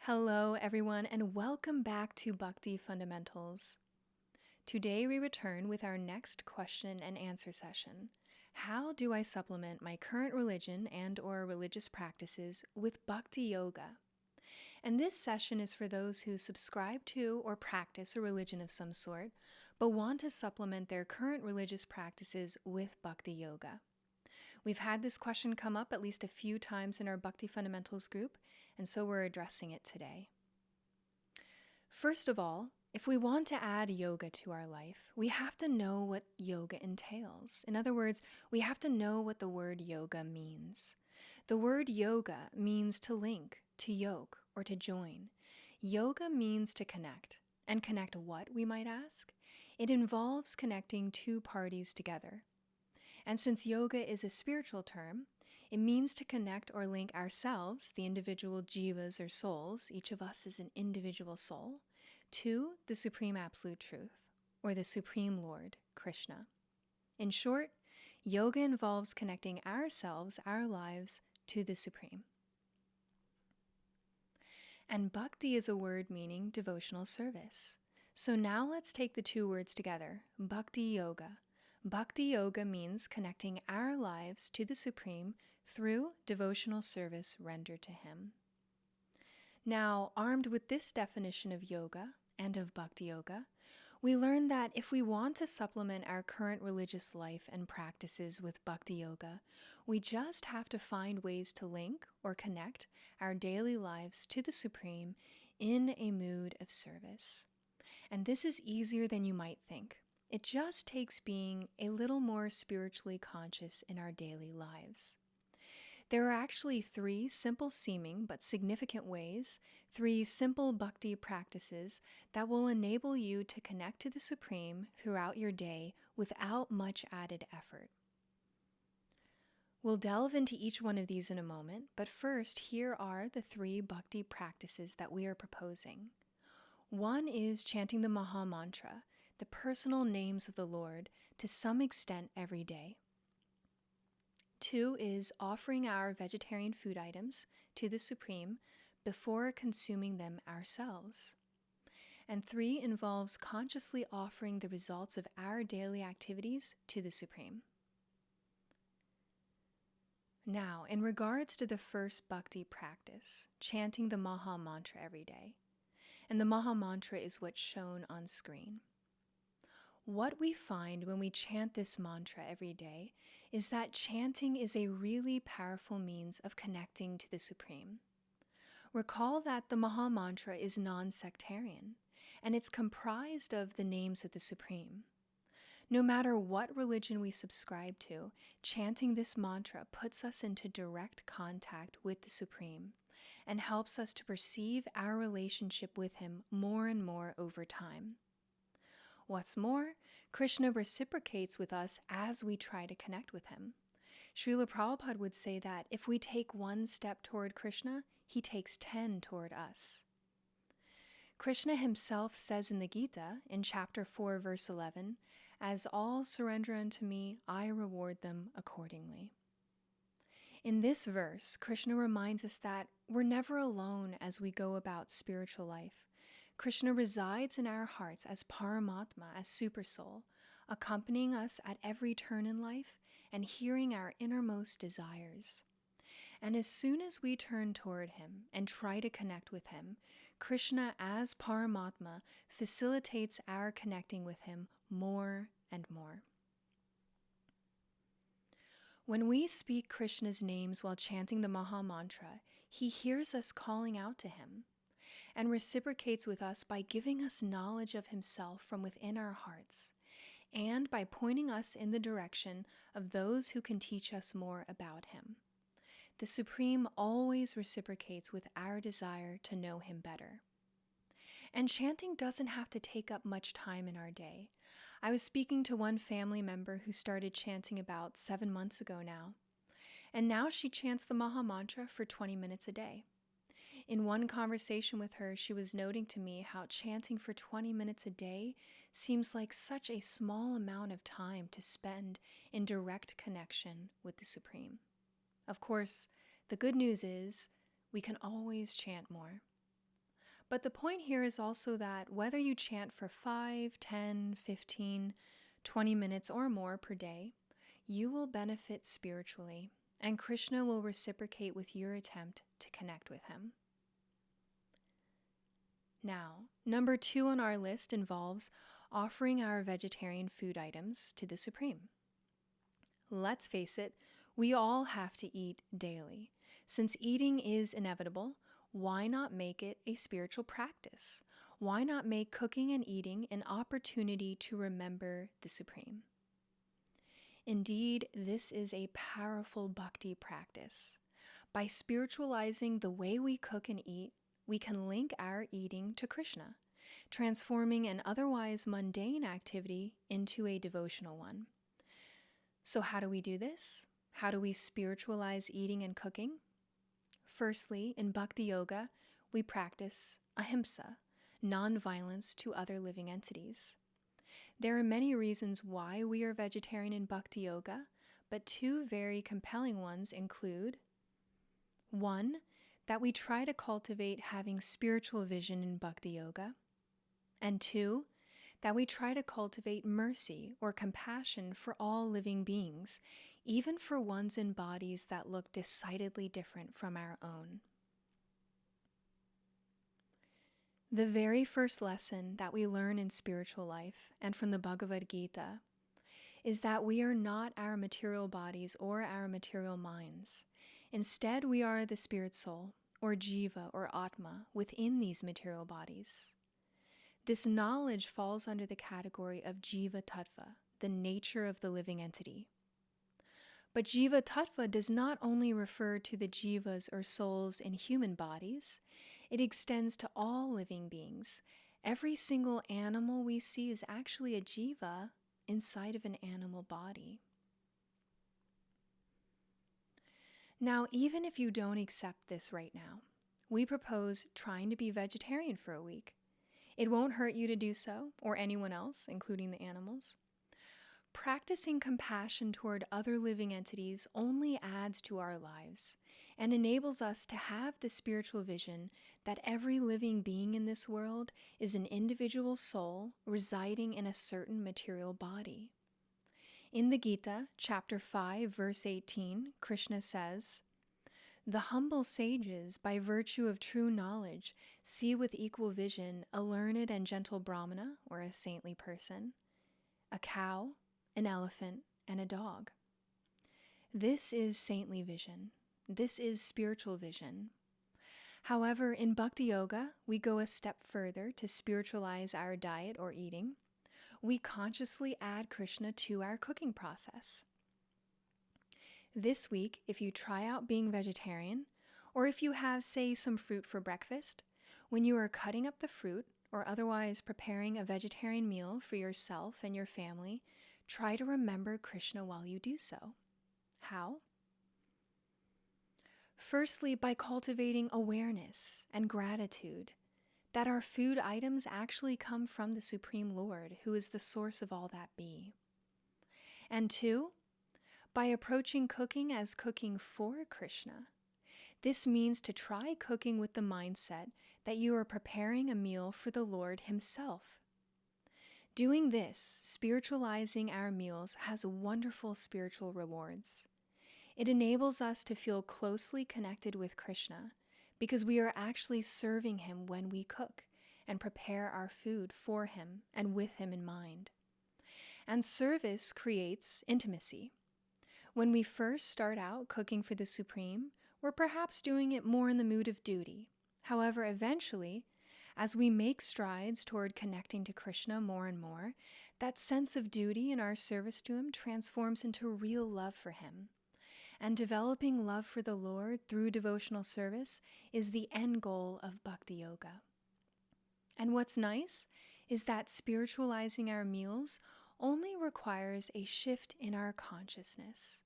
Hello, everyone, and welcome back to Bhakti Fundamentals. Today we return with our next question and answer session. How do I supplement my current religion and/or religious practices with Bhakti Yoga? And this session is for those who subscribe to or practice a religion of some sort, but want to supplement their current religious practices with Bhakti Yoga. We've had this question come up at least a few times in our Bhakti Fundamentals group, and so we're addressing it today. First of all, if we want to add yoga to our life, we have to know what yoga entails. In other words, we have to know what the word yoga means. The word yoga means to link, to yoke, or to join. Yoga means to connect. And connect what, we might ask? It involves connecting two parties together. And since yoga is a spiritual term, it means to connect or link ourselves, the individual jivas or souls, each of us is an individual soul, to the Supreme Absolute Truth, or the Supreme Lord, Krishna. In short, yoga involves connecting ourselves, our lives, to the Supreme. And bhakti is a word meaning devotional service. So now let's take the two words together, Bhakti Yoga. Bhakti Yoga means connecting our lives to the Supreme through devotional service rendered to Him. Now, armed with this definition of yoga and of Bhakti Yoga, we learn that if we want to supplement our current religious life and practices with Bhakti Yoga, we just have to find ways to link or connect our daily lives to the Supreme in a mood of service. And this is easier than you might think. It just takes being a little more spiritually conscious in our daily lives. There are actually three simple seeming but significant ways, three simple bhakti practices that will enable you to connect to the Supreme throughout your day without much added effort. We'll delve into each one of these in a moment, but first, here are the three bhakti practices that we are proposing. One is chanting the Maha Mantra, the personal names of the Lord, to some extent every day. Two is offering our vegetarian food items to the Supreme before consuming them ourselves. And three involves consciously offering the results of our daily activities to the Supreme. Now, in regards to the first bhakti practice, chanting the Maha Mantra every day, and the Maha Mantra is what's shown on screen. What we find when we chant this mantra every day is that chanting is a really powerful means of connecting to the Supreme. Recall that the Maha Mantra is non-sectarian, and it's comprised of the names of the Supreme. No matter what religion we subscribe to, chanting this mantra puts us into direct contact with the Supreme and helps us to perceive our relationship with Him more and more over time. What's more, Krishna reciprocates with us as we try to connect with Him. Srila Prabhupada would say that if we take one step toward Krishna, He takes 10 toward us. Krishna Himself says in the Gita, in chapter 4, verse 11, "As all surrender unto me, I reward them accordingly." In this verse, Krishna reminds us that we're never alone as we go about spiritual life. Krishna resides in our hearts as Paramatma, as Supersoul, accompanying us at every turn in life and hearing our innermost desires. And as soon as we turn toward Him and try to connect with Him, Krishna as Paramatma facilitates our connecting with Him more and more. When we speak Krishna's names while chanting the Maha Mantra, He hears us calling out to Him and reciprocates with us by giving us knowledge of Himself from within our hearts and by pointing us in the direction of those who can teach us more about Him. The Supreme always reciprocates with our desire to know Him better. And chanting doesn't have to take up much time in our day. I was speaking to one family member who started chanting about 7 months ago now, and now she chants the Maha Mantra for 20 minutes a day. In one conversation with her, she was noting to me how chanting for 20 minutes a day seems like such a small amount of time to spend in direct connection with the Supreme. Of course, the good news is we can always chant more. But the point here is also that whether you chant for 5, 10, 15, 20 minutes or more per day, you will benefit spiritually, and Krishna will reciprocate with your attempt to connect with him. Now, number 2 on our list involves offering our vegetarian food items to the Supreme. Let's face it, we all have to eat daily. Since eating is inevitable, why not make it a spiritual practice? Why not make cooking and eating an opportunity to remember the Supreme? Indeed, this is a powerful bhakti practice. By spiritualizing the way we cook and eat, we can link our eating to Krishna, transforming an otherwise mundane activity into a devotional one. So how do we do this? How do we spiritualize eating and cooking? Firstly, in Bhakti Yoga, we practice ahimsa, non-violence to other living entities. There are many reasons why we are vegetarian in Bhakti Yoga, but 2 very compelling ones include 1, that we try to cultivate having spiritual vision in Bhakti Yoga, and 2, that we try to cultivate mercy or compassion for all living beings, even for ones in bodies that look decidedly different from our own. The very first lesson that we learn in spiritual life and from the Bhagavad Gita is that we are not our material bodies or our material minds. Instead, we are the spirit soul, or jiva or atma, within these material bodies. This knowledge falls under the category of jiva tattva, the nature of the living entity. But jiva tattva does not only refer to the jivas or souls in human bodies, it extends to all living beings. Every single animal we see is actually a jiva inside of an animal body. Now, even if you don't accept this right now, we propose trying to be vegetarian for a week. It won't hurt you to do so, or anyone else, including the animals. Practicing compassion toward other living entities only adds to our lives and enables us to have the spiritual vision that every living being in this world is an individual soul residing in a certain material body. In the Gita, chapter 5, verse 18, Krishna says, "The humble sages, by virtue of true knowledge, see with equal vision a learned and gentle brahmana, or a saintly person, a cow, an elephant, and a dog." This is saintly vision. This is spiritual vision. However, in Bhakti Yoga, we go a step further to spiritualize our diet or eating. We consciously add Krishna to our cooking process. This week, if you try out being vegetarian, or if you have, say, some fruit for breakfast, when you are cutting up the fruit or otherwise preparing a vegetarian meal for yourself and your family, try to remember Krishna while you do so. How? Firstly, by cultivating awareness and gratitude that our food items actually come from the Supreme Lord, who is the source of all that be. And 2, by approaching cooking as cooking for Krishna. This means to try cooking with the mindset that you are preparing a meal for the Lord Himself. Doing this, spiritualizing our meals, has wonderful spiritual rewards. It enables us to feel closely connected with Krishna because we are actually serving Him when we cook and prepare our food for Him and with Him in mind. And service creates intimacy. When we first start out cooking for the Supreme, we're perhaps doing it more in the mood of duty. However, eventually, as we make strides toward connecting to Krishna more and more, that sense of duty in our service to Him transforms into real love for Him. And developing love for the Lord through devotional service is the end goal of Bhakti Yoga. And what's nice is that spiritualizing our meals only requires a shift in our consciousness.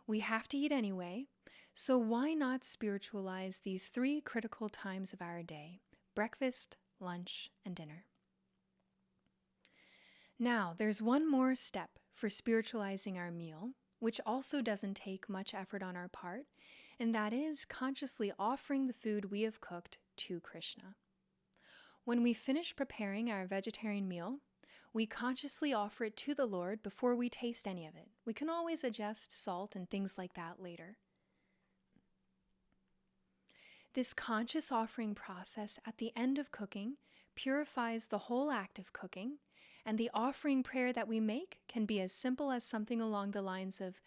We have to eat anyway, so why not spiritualize these 3 critical times of our day: breakfast, lunch, and dinner? Now, there's one more step for spiritualizing our meal, which also doesn't take much effort on our part, and that is consciously offering the food we have cooked to Krishna. When we finish preparing our vegetarian meal, we consciously offer it to the Lord before we taste any of it. We can always adjust salt and things like that later. This conscious offering process at the end of cooking purifies the whole act of cooking, and the offering prayer that we make can be as simple as something along the lines of,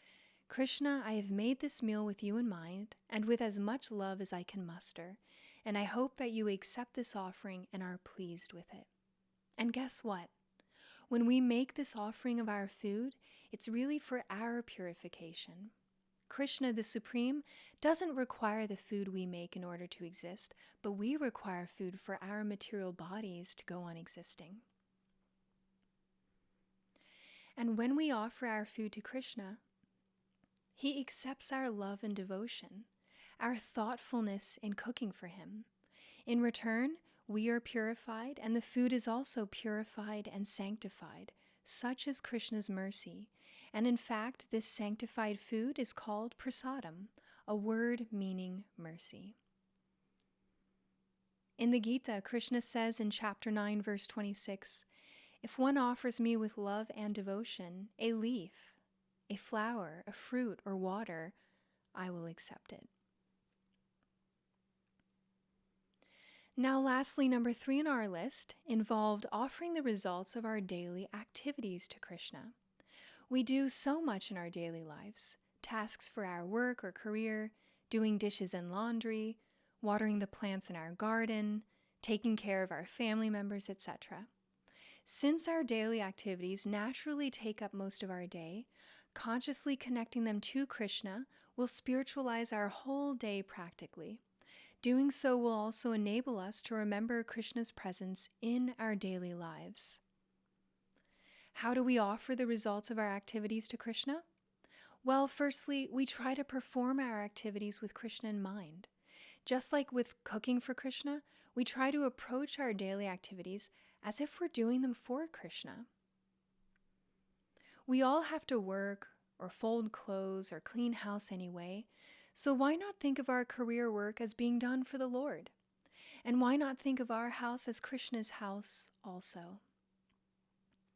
Krishna, I have made this meal with you in mind and with as much love as I can muster, and I hope that you accept this offering and are pleased with it. And guess what? When we make this offering of our food, it's really for our purification. Krishna, the Supreme, doesn't require the food we make in order to exist, but we require food for our material bodies to go on existing. And when we offer our food to Krishna, He accepts our love and devotion, our thoughtfulness in cooking for Him. In return, we are purified, and the food is also purified and sanctified. Such is Krishna's mercy. And in fact, this sanctified food is called prasadam, a word meaning mercy. In the Gita, Krishna says in chapter 9, verse 26, if one offers me with love and devotion a leaf, a flower, a fruit, or water, I will accept it. Now lastly, number 3 on our list involved offering the results of our daily activities to Krishna. We do so much in our daily lives, tasks for our work or career, doing dishes and laundry, watering the plants in our garden, taking care of our family members, etc. Since our daily activities naturally take up most of our day, consciously connecting them to Krishna will spiritualize our whole day practically. Doing so will also enable us to remember Krishna's presence in our daily lives. How do we offer the results of our activities to Krishna? Well, firstly, we try to perform our activities with Krishna in mind. Just like with cooking for Krishna, we try to approach our daily activities as if we're doing them for Krishna. We all have to work or fold clothes or clean house anyway, so why not think of our career work as being done for the Lord? And why not think of our house as Krishna's house also?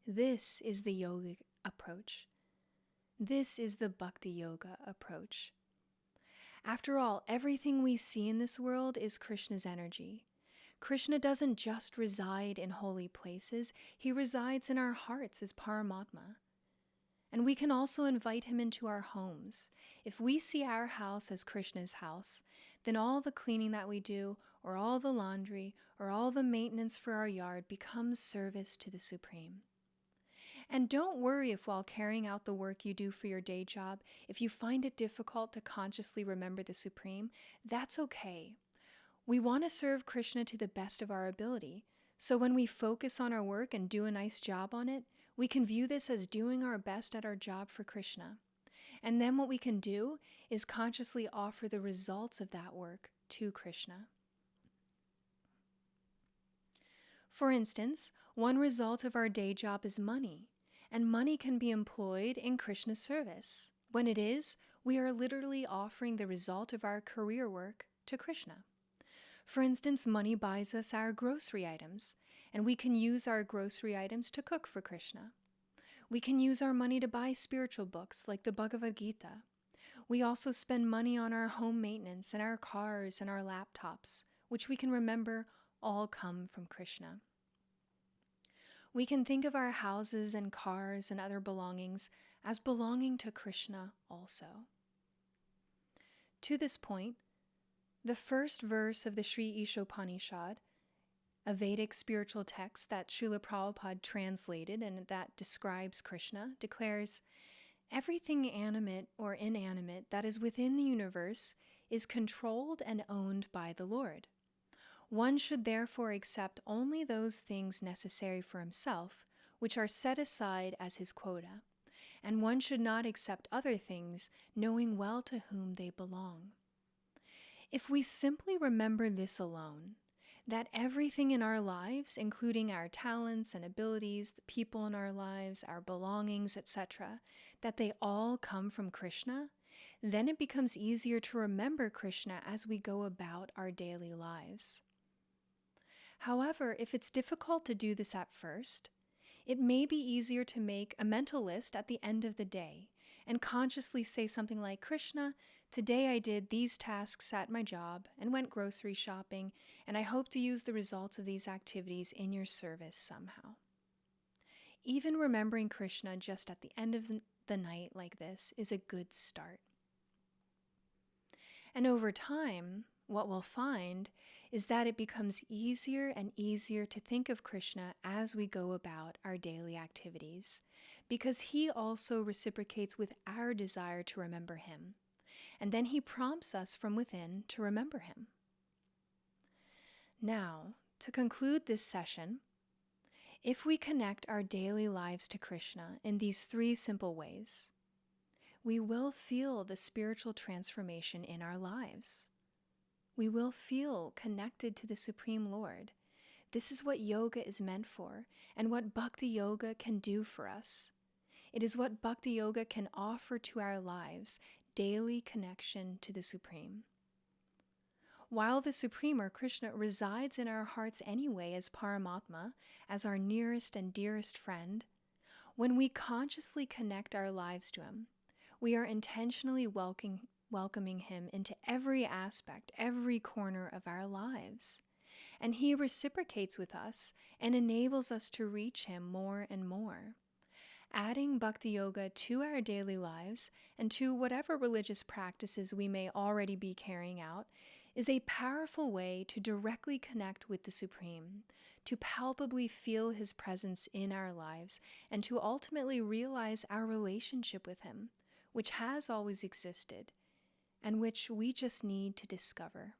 This is the yogic approach. This is the Bhakti Yoga approach. After all, everything we see in this world is Krishna's energy. Krishna doesn't just reside in holy places, He resides in our hearts as Paramatma. And we can also invite Him into our homes. If we see our house as Krishna's house, then all the cleaning that we do, or all the laundry, or all the maintenance for our yard becomes service to the Supreme. And don't worry if while carrying out the work you do for your day job, if you find it difficult to consciously remember the Supreme, that's okay. We want to serve Krishna to the best of our ability, so when we focus on our work and do a nice job on it, we can view this as doing our best at our job for Krishna. And then what we can do is consciously offer the results of that work to Krishna. For instance, one result of our day job is money, and money can be employed in Krishna's service. When it is, we are literally offering the result of our career work to Krishna. For instance, money buys us our grocery items, and we can use our grocery items to cook for Krishna. We can use our money to buy spiritual books like the Bhagavad Gita. We also spend money on our home maintenance and our cars and our laptops, which we can remember all come from Krishna. We can think of our houses and cars and other belongings as belonging to Krishna also. To this point, the first verse of the Sri Ishopanishad, a Vedic spiritual text that Srila Prabhupada translated and that describes Krishna, declares, everything animate or inanimate that is within the universe is controlled and owned by the Lord. One should therefore accept only those things necessary for himself, which are set aside as his quota, and one should not accept other things, knowing well to whom they belong. If we simply remember this alone, that everything in our lives, including our talents and abilities, the people in our lives, our belongings, etc., that they all come from Krishna, then it becomes easier to remember Krishna as we go about our daily lives. However, if it's difficult to do this at first, it may be easier to make a mental list at the end of the day and consciously say something like, Krishna, today I did these tasks at my job and went grocery shopping, and I hope to use the results of these activities in your service somehow. Even remembering Krishna just at the end of the night like this is a good start. And over time, what we'll find is that it becomes easier and easier to think of Krishna as we go about our daily activities, because he also reciprocates with our desire to remember him, and then he prompts us from within to remember him. Now, to conclude this session, if we connect our daily lives to Krishna in these 3 simple ways, we will feel the spiritual transformation in our lives. We will feel connected to the Supreme Lord. This is what yoga is meant for, and what Bhakti Yoga can do for us. It is what Bhakti Yoga can offer to our lives, daily connection to the Supreme. While the Supreme, or Krishna, resides in our hearts anyway as Paramatma, as our nearest and dearest friend, when we consciously connect our lives to him, we are intentionally welcoming him into every aspect, every corner of our lives. And he reciprocates with us and enables us to reach him more and more. Adding Bhakti Yoga to our daily lives and to whatever religious practices we may already be carrying out is a powerful way to directly connect with the Supreme, to palpably feel his presence in our lives, and to ultimately realize our relationship with him, which has always existed, and which we just need to discover.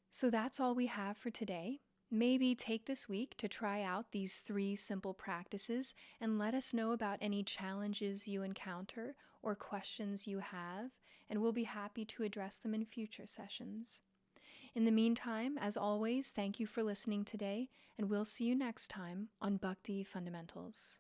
So that's all we have for today. Maybe take this week to try out these 3 simple practices and let us know about any challenges you encounter or questions you have, and we'll be happy to address them in future sessions. In the meantime, as always, thank you for listening today, and we'll see you next time on Bhakti Fundamentals.